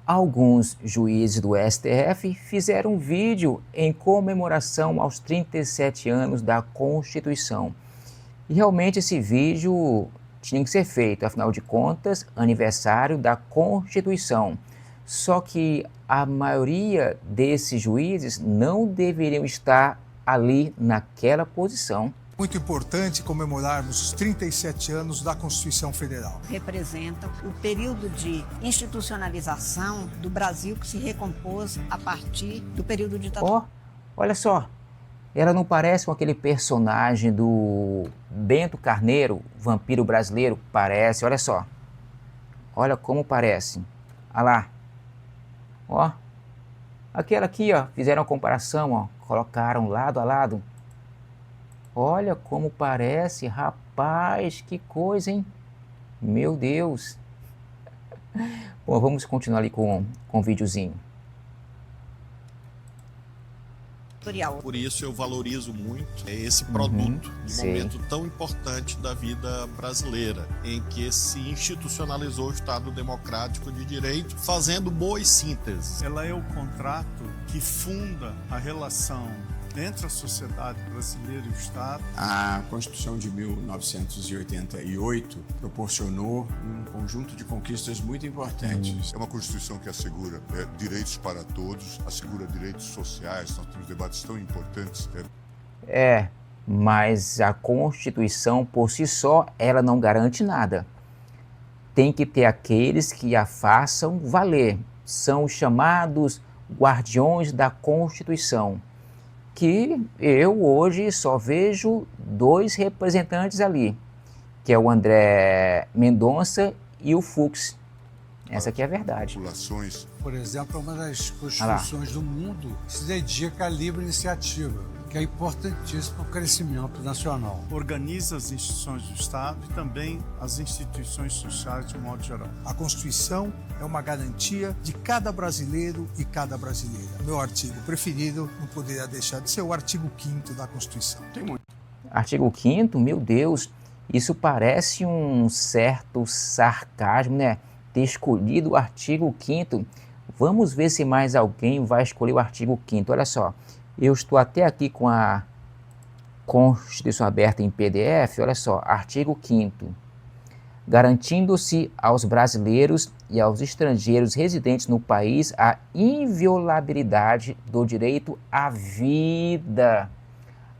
Alguns juízes do STF fizeram um vídeo em comemoração aos 37 anos da Constituição. E realmente esse vídeo tinha que ser feito, afinal de contas, aniversário da Constituição. Só que a maioria desses juízes não deveriam estar ali naquela posição. Muito importante comemorarmos os 37 anos da Constituição Federal. Representa o período de institucionalização do Brasil que se recompôs a partir do período ditatorial. Olha só, ela não parece com aquele personagem do Bento Carneiro, vampiro brasileiro? Parece, olha só. Olha como parece. Olha lá. Ó. Aquela aqui, ó, fizeram a comparação, ó, colocaram lado a lado. Olha como parece, rapaz, que coisa, hein? Meu Deus. Bom, vamos continuar ali com o videozinho. Por isso eu valorizo muito esse produto, um momento tão importante da vida brasileira, em que se institucionalizou o Estado Democrático de Direito, fazendo boas sínteses. Ela é o contrato que funda a relação entre a sociedade brasileira e o Estado. A Constituição de 1988 proporcionou um conjunto de conquistas muito importantes. É uma Constituição que assegura direitos para todos, assegura direitos sociais, nós temos debates tão importantes. Mas a Constituição por si só, ela não garante nada. Tem que ter aqueles que a façam valer. São os chamados guardiões da Constituição. Que eu hoje só vejo dois representantes ali, que é o André Mendonça e o Fux. Essa aqui é a verdade. Por exemplo, é uma das constituições do mundo que se dedica à livre iniciativa, que é importantíssimo para o crescimento nacional. Organiza as instituições do Estado e também as instituições sociais de um modo geral. A Constituição é uma garantia de cada brasileiro e cada brasileira. Meu artigo preferido não poderia deixar de ser o artigo 5º da Constituição. Artigo 5º? Meu Deus, isso parece um certo sarcasmo, né? Ter escolhido o artigo 5º. Vamos ver se mais alguém vai escolher o artigo 5º. Olha só, eu estou até aqui com a Constituição aberta em PDF. Olha só, artigo 5º. Garantindo-se aos brasileiros e aos estrangeiros residentes no país a inviolabilidade do direito à vida,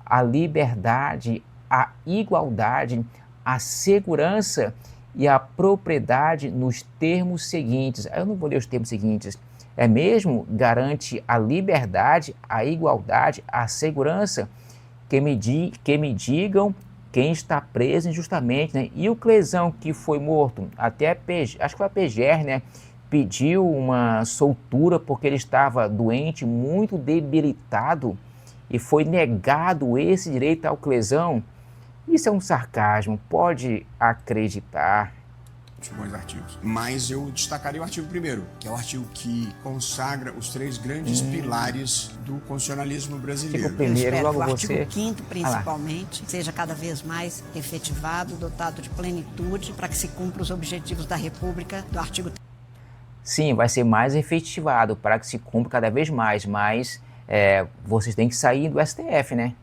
à liberdade, à igualdade, à segurança e à propriedade nos termos seguintes. Eu não vou ler os termos seguintes. É mesmo? Garante a liberdade, a igualdade, a segurança. Que me digam quem está preso injustamente, né? E o Clezão que foi morto, até acho que foi a PGR, né? Pediu uma soltura porque ele estava doente, muito debilitado, e foi negado esse direito ao Clezão. Isso é um sarcasmo, pode acreditar. Bons artigos. Mas eu destacaria o artigo 1º, que é o artigo que consagra os 3 grandes pilares do constitucionalismo brasileiro. Fica o primeiro, logo o você. artigo 5º, principalmente, seja cada vez mais efetivado, dotado de plenitude, para que se cumpra os objetivos da República, do artigo. Sim, vai ser mais efetivado para que se cumpra cada vez mais, mas vocês têm que sair do STF, né?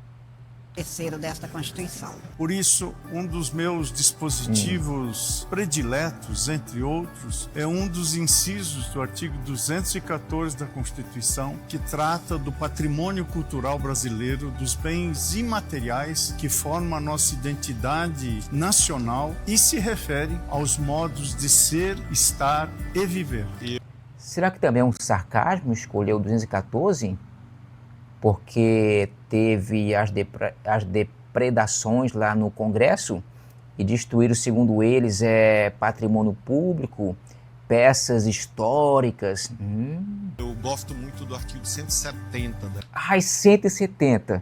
Terceiro desta Constituição. Por isso, um dos meus dispositivos prediletos, entre outros, é um dos incisos do artigo 214 da Constituição, que trata do patrimônio cultural brasileiro, dos bens imateriais que formam a nossa identidade nacional e se refere aos modos de ser, estar e viver. Será que também é um sarcasmo escolher o 214? Porque teve as depredações lá no Congresso e destruíram, segundo eles, patrimônio público, peças históricas. Eu gosto muito do artigo 170. Né? Ai, 170.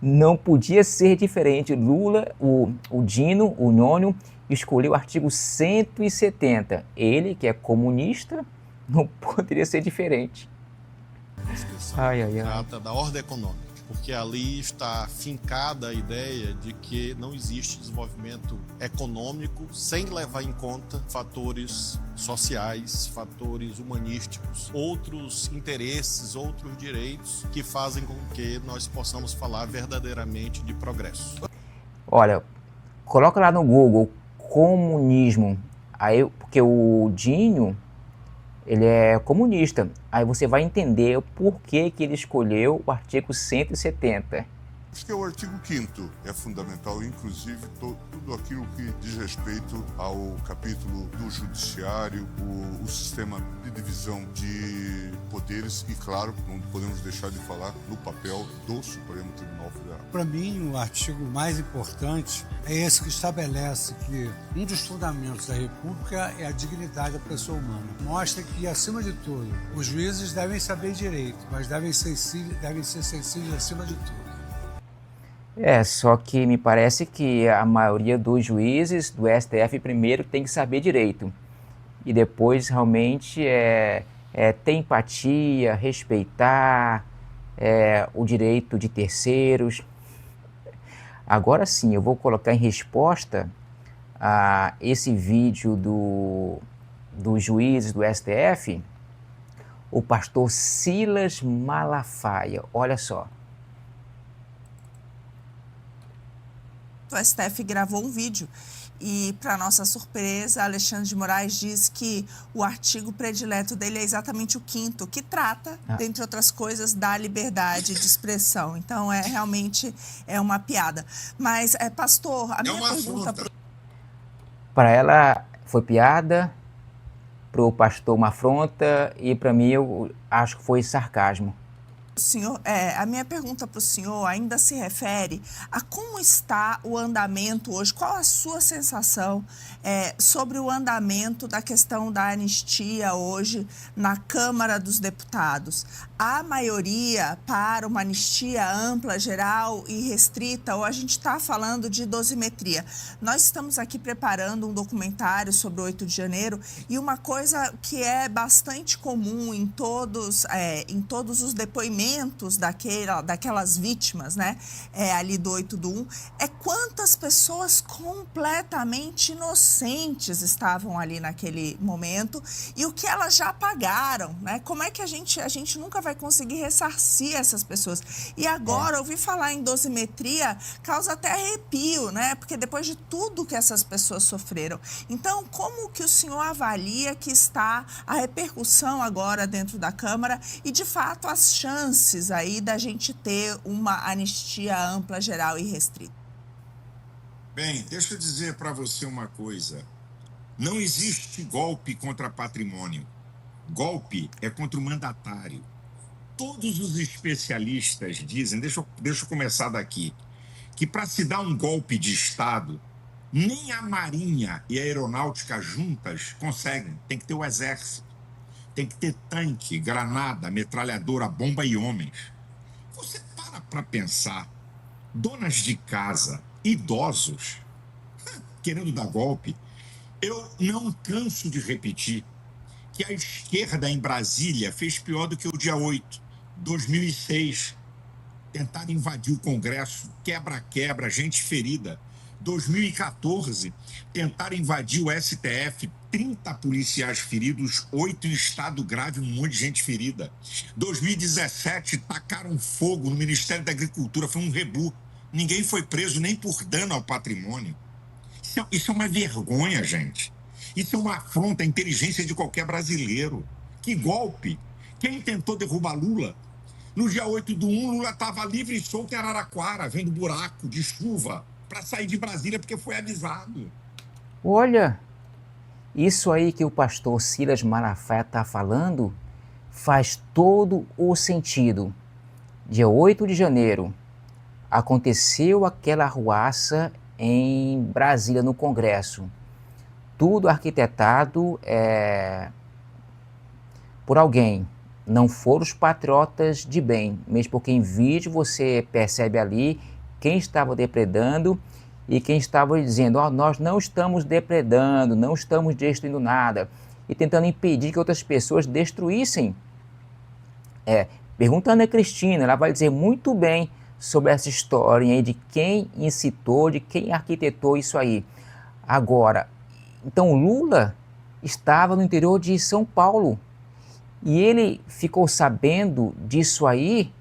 Não podia ser diferente. Lula, o Dino, o Nhônio, escolheu o artigo 170. Ele, que é comunista, não poderia ser diferente. Ai. Trata da ordem econômica. porque ali está fincada a ideia de que não existe desenvolvimento econômico sem levar em conta fatores sociais, fatores humanísticos, outros interesses, outros direitos que fazem com que nós possamos falar verdadeiramente de progresso. Olha, coloca lá no Google comunismo, aí, porque o Dinho, ele é comunista, aí você vai entender o porquê que ele escolheu o artigo 170. Acho que é o artigo 5º, é fundamental, inclusive tudo aquilo que diz respeito ao capítulo do judiciário, o sistema de divisão de poderes e, claro, não podemos deixar de falar do papel do Supremo Tribunal Federal. Para mim, o artigo mais importante é esse que estabelece que um dos fundamentos da República é a dignidade da pessoa humana. Mostra que, acima de tudo, os juízes devem saber direito, mas devem ser sensíveis acima de tudo. Só que me parece que a maioria dos juízes do STF primeiro tem que saber direito e depois realmente ter empatia, respeitar o direito de terceiros. Agora sim, eu vou colocar em resposta a esse vídeo dos juízes do STF, o pastor Silas Malafaia. Olha só. O STF gravou um vídeo e, para nossa surpresa, Alexandre de Moraes diz que o artigo predileto dele é exatamente o 5º, que trata, dentre outras coisas, da liberdade de expressão. Então, realmente é uma piada. Mas, pastor, a minha pergunta... Para ela foi piada, para o pastor uma afronta e para mim eu acho que foi sarcasmo. Senhor, a minha pergunta para o senhor ainda se refere a como está o andamento hoje, qual a sua sensação sobre o andamento da questão da anistia hoje na Câmara dos Deputados. Há maioria para uma anistia ampla, geral e restrita, ou a gente está falando de dosimetria? Nós estamos aqui preparando um documentário sobre o 8 de janeiro e uma coisa que é bastante comum em todos os depoimentos daquelas vítimas, né, ali do 8/1, é quantas pessoas completamente inocentes estavam ali naquele momento e o que elas já pagaram, né? Como é que a gente nunca vai conseguir ressarcir essas pessoas? E agora, ouvir falar em dosimetria causa até arrepio, né? Porque depois de tudo que essas pessoas sofreram. Então, como que o senhor avalia que está a repercussão agora dentro da Câmara e, de fato, as chances aí da gente ter uma anistia ampla, geral e restrita? Bem, deixa eu dizer para você uma coisa. Não existe golpe contra patrimônio. Golpe é contra o mandatário. Todos os especialistas dizem, deixa eu começar daqui, que para se dar um golpe de Estado, nem a Marinha e a Aeronáutica juntas conseguem. Tem que ter o Exército, tem que ter tanque, granada, metralhadora, bomba e homens. Você para pensar, donas de casa, idosos, querendo dar golpe, eu não canso de repetir que a esquerda em Brasília fez pior do que o dia 8, 2006. Tentaram invadir o Congresso, quebra-quebra, gente ferida. 2014, tentaram invadir o STF, 30 policiais feridos, 8 em estado grave, um monte de gente ferida. 2017, tacaram fogo no Ministério da Agricultura, foi um rebu. Ninguém foi preso nem por dano ao patrimônio. Isso é uma vergonha, gente. Isso é uma afronta à inteligência de qualquer brasileiro. Que golpe! Quem tentou derrubar Lula? No dia 8/1, Lula estava livre e solto em Araraquara, vendo buraco de chuva, para sair de Brasília porque foi avisado. Olha, isso aí que o pastor Silas Malafaia está falando faz todo o sentido. Dia 8 de janeiro, aconteceu aquela arruaça em Brasília, no Congresso. Tudo arquitetado por alguém. Não foram os patriotas de bem, mesmo porque em vídeo você percebe ali quem estava depredando e quem estava dizendo, nós não estamos depredando, não estamos destruindo nada, e tentando impedir que outras pessoas destruíssem Pergunta a Ana Cristina, ela vai dizer muito bem sobre essa história aí, de quem incitou, de quem arquitetou isso aí. Agora, então Lula estava no interior de São Paulo e ele ficou sabendo disso aí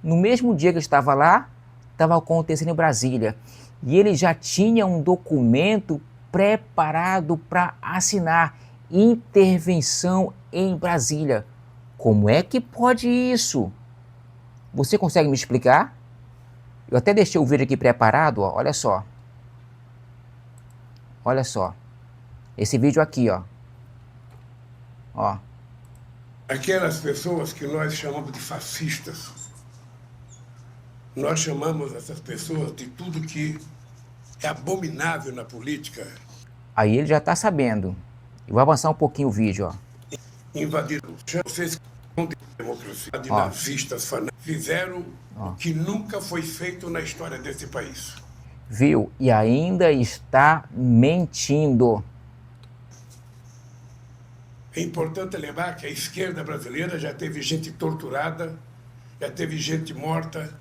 no mesmo dia que estava lá, estava acontecendo em Brasília. E ele já tinha um documento preparado para assinar, intervenção em Brasília. Como é que pode isso? Você consegue me explicar? Eu até deixei o vídeo aqui preparado, ó, olha só. Olha só. Esse vídeo aqui, ó. Ó. Aquelas pessoas que nós chamamos de fascistas, nós chamamos essas pessoas de tudo que é abominável na política. Aí ele já está sabendo. Eu vou avançar um pouquinho o vídeo, ó. Invadiram. Vocês com democracia, de nazistas fanáticos, fizeram o que nunca foi feito na história desse país. Viu? E ainda está mentindo. É importante lembrar que a esquerda brasileira já teve gente torturada, já teve gente morta,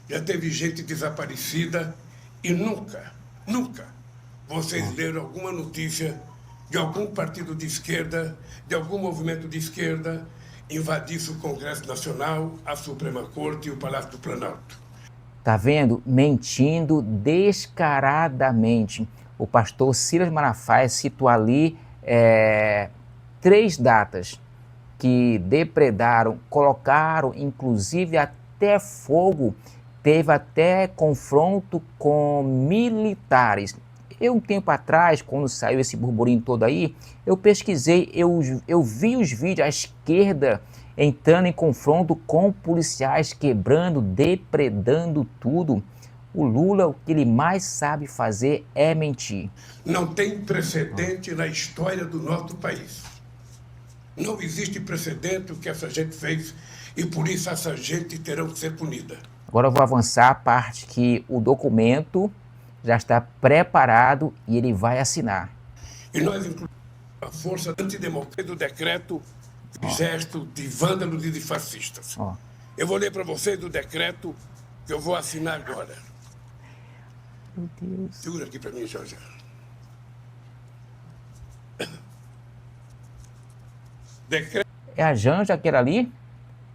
já teve gente desaparecida e nunca vocês leram alguma notícia de algum partido de esquerda, de algum movimento de esquerda invadisse o Congresso Nacional, a Suprema Corte e o Palácio do Planalto. Tá vendo? Mentindo descaradamente. O pastor Silas Malafaia citou ali 3 datas que depredaram, colocaram inclusive até fogo, teve até confronto com militares. Eu, um tempo atrás, quando saiu esse burburinho todo aí, eu pesquisei, eu vi os vídeos, a esquerda entrando em confronto com policiais, quebrando, depredando tudo. O Lula, o que ele mais sabe fazer é mentir. Não tem precedente na história do nosso país. Não existe precedente o que essa gente fez e por isso essa gente terá que ser punida. Agora eu vou avançar a parte que o documento já está preparado e ele vai assinar. E nós incluímos a força antidemocrática do decreto de gesto de vândalos e de fascistas. Eu vou ler para vocês o decreto que eu vou assinar agora. Meu Deus. Segura aqui para mim, Jorge. Decreto. É a Janja, aquele ali?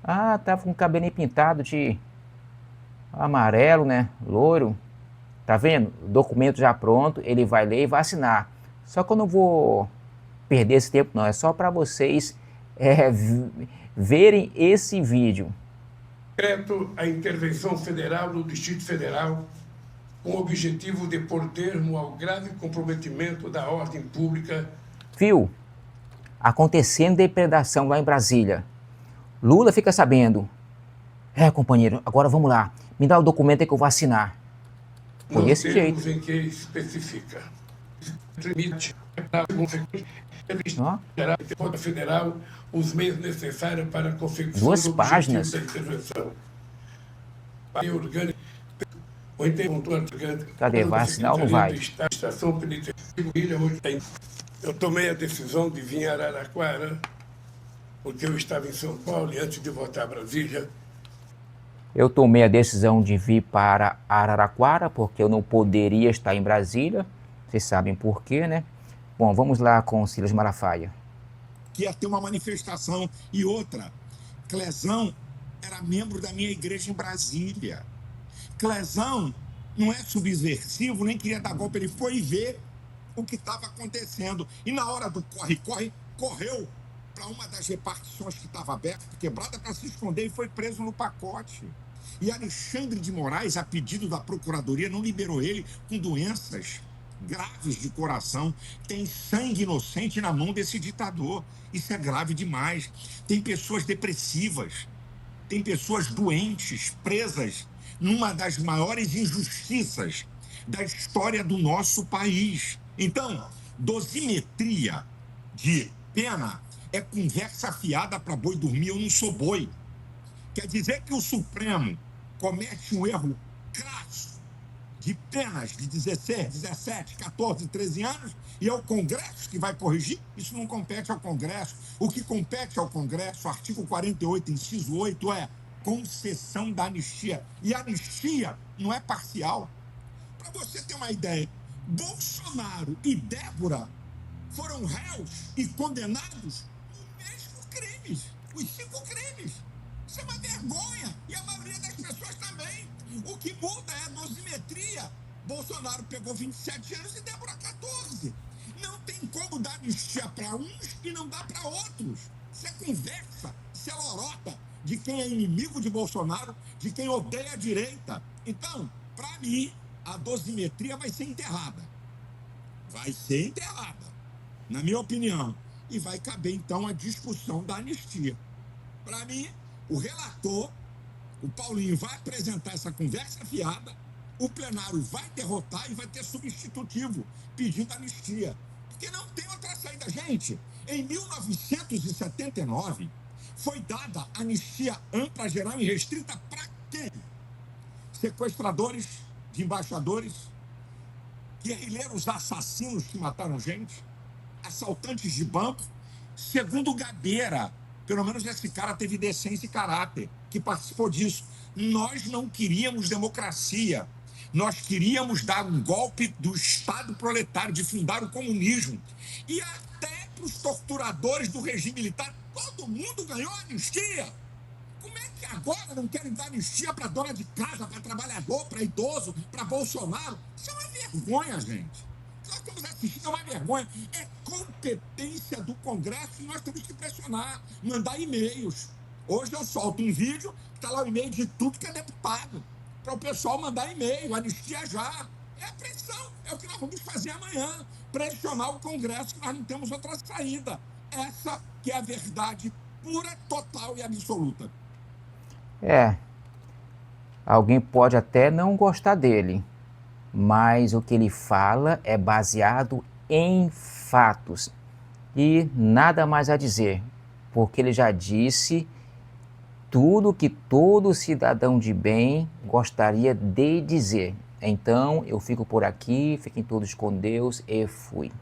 Ah, tava com o cabelinho pintado de amarelo, né? Loiro. Tá vendo? O documento já pronto, ele vai ler e vai assinar. Só que eu não vou perder esse tempo, não. É só para vocês verem esse vídeo. Decreto a intervenção federal no Distrito Federal com o objetivo de pôr termo ao grave comprometimento da ordem pública. Viu? Acontecendo depredação lá em Brasília. Lula fica sabendo. Companheiro, agora vamos lá. Me dá o documento aí que eu vou assinar. Foi desse jeito. Em que especifica. Limite federal os meios necessários para a confecção 2 páginas. da intervenção. Cadê? Vai assinar ou não vai? Eu tomei a decisão de vir a Araraquara, porque eu estava em São Paulo e antes de voltar a Brasília. Eu tomei a decisão de vir para Araraquara, porque eu não poderia estar em Brasília. Vocês sabem por quê, né? Bom, vamos lá com o Silas Malafaia. Que ia ter uma manifestação. E outra, Clezão era membro da minha igreja em Brasília. Clezão não é subversivo, nem queria dar golpe. Ele foi ver o que estava acontecendo. E na hora do corre-corre, correu para uma das repartições que estava aberta, quebrada, para se esconder e foi preso no pacote. E Alexandre de Moraes, a pedido da Procuradoria, não liberou ele com doenças graves de coração. Tem sangue inocente na mão desse ditador. Isso é grave demais. Tem pessoas depressivas, tem pessoas doentes, presas numa das maiores injustiças da história do nosso país. Então, dosimetria de pena é conversa fiada para boi dormir. Eu não sou boi. Quer dizer que o Supremo comete um erro crasso de penas de 16, 17, 14, 13 anos, e é o Congresso que vai corrigir. Isso não compete ao Congresso. O que compete ao Congresso, o artigo 48, inciso 8, é concessão da anistia. E a anistia não é parcial. Para você ter uma ideia, Bolsonaro e Débora foram réus e condenados nos mesmos crimes, os 5 crimes. Isso é uma vergonha, e a maioria das pessoas também. O que muda é a dosimetria. Bolsonaro pegou 27 anos e Débora 14. Não tem como dar anistia para uns e não dá para outros. Isso é conversa, isso é lorota de quem é inimigo de Bolsonaro, de quem odeia a direita. Então, para mim, a dosimetria vai ser enterrada. Vai ser enterrada, na minha opinião. E vai caber, então, a discussão da anistia. Para mim, o relator, o Paulinho, vai apresentar essa conversa fiada, o plenário vai derrotar e vai ter substitutivo pedindo anistia. Porque não tem outra saída. Gente, em 1979, foi dada anistia ampla, geral e restrita para quem? Sequestradores de embaixadores, guerrilheiros assassinos que mataram gente, assaltantes de banco. Segundo Gabeira, pelo menos esse cara teve decência e caráter, que participou disso. Nós não queríamos democracia. Nós queríamos dar um golpe do Estado proletário, de fundar o comunismo. E até para os torturadores do regime militar, todo mundo ganhou anistia. Como é que agora não querem dar anistia para dona de casa, para trabalhador, para idoso, para Bolsonaro? Isso é uma vergonha, gente. Nós estamos assistindo a uma vergonha. É competência do Congresso e nós temos que pressionar, mandar e-mails. Hoje eu solto um vídeo, está lá o e-mail de tudo que é deputado, para o pessoal mandar e-mail, anistia já. É a pressão, é o que nós vamos fazer amanhã, pressionar o Congresso, que nós não temos outra saída. Essa que é a verdade pura, total e absoluta. Alguém pode até não gostar dele, mas o que ele fala é baseado em fatos e nada mais a dizer, porque ele já disse tudo que todo cidadão de bem gostaria de dizer. Então eu fico por aqui, fiquem todos com Deus e fui.